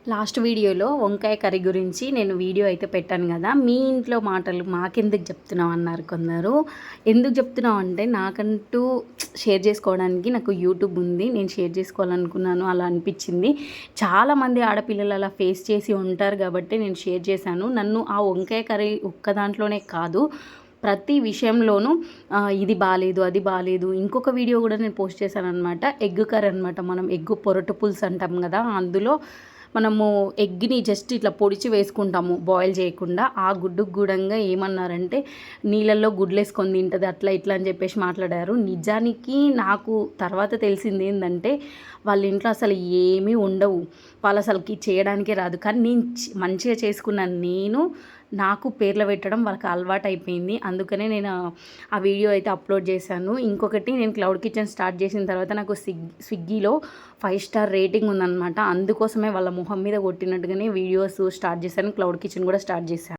Last వీడియోలో వంకాయ curry గురించి నేను వీడియో అయితే పెట్టాను కదా. మీ ఇంట్లో మాటలు మాకెందుకు చెప్తున్నావు అన్నారు కొందరు. ఎందుకు చెప్తున్నావు అంటే నాకంటూ షేర్ చేసుకోవడానికి నాకు యూట్యూబ్ ఉంది, నేను షేర్ చేసుకోవాలనుకున్నాను, అలా అనిపించింది. చాలామంది ఆడపిల్లలు అలా ఫేస్ చేసి ఉంటారు కాబట్టి నేను షేర్ చేశాను. నన్ను ఆ వంకాయ కర్రీ ఒక్క దాంట్లోనే కాదు, ప్రతి విషయంలోనూ ఇది బాలేదు, అది బాలేదు. ఇంకొక వీడియో కూడా నేను పోస్ట్ చేశాను అనమాట. ఎగ్ కర్రీ అనమాట. మనం ఎగ్గు పొరటు పులుసు అంటాం కదా, అందులో మనము ఎగ్ని జస్ట్ ఇట్లా పొడిచి వేసుకుంటాము బాయిల్ చేయకుండా. ఆ గుడ్డుకు గూడంగా ఏమన్నారంటే నీళ్ళల్లో గుడ్లు వేసుకొని తింటుంది అట్లా ఇట్లా అని చెప్పేసి మాట్లాడారు. నిజానికి నాకు తర్వాత తెలిసింది ఏంటంటే వాళ్ళ ఇంట్లో అసలు ఏమీ ఉండవు, వాళ్ళు అసలుకి చేయడానికే రాదు. కానీ నేను మంచిగా చేసుకున్న నేను నాకు పేర్లు పెట్టడం వాళ్ళకి అలవాటు అయిపోయింది. అందుకనే నేను ఆ వీడియో అయితే అప్లోడ్ చేశాను. ఇంకొకటి, నేను క్లౌడ్ కిచెన్ స్టార్ట్ చేసిన తర్వాత నాకు స్విగ్గీలో 5 స్టార్ రేటింగ్ ఉందన్నమాట. అందుకోసమే వాళ్ళ మొహం మీద కొట్టినట్టుగానే వీడియోస్ స్టార్ట్ చేశాను, క్లౌడ్ కిచెన్ కూడా స్టార్ట్ చేశాను.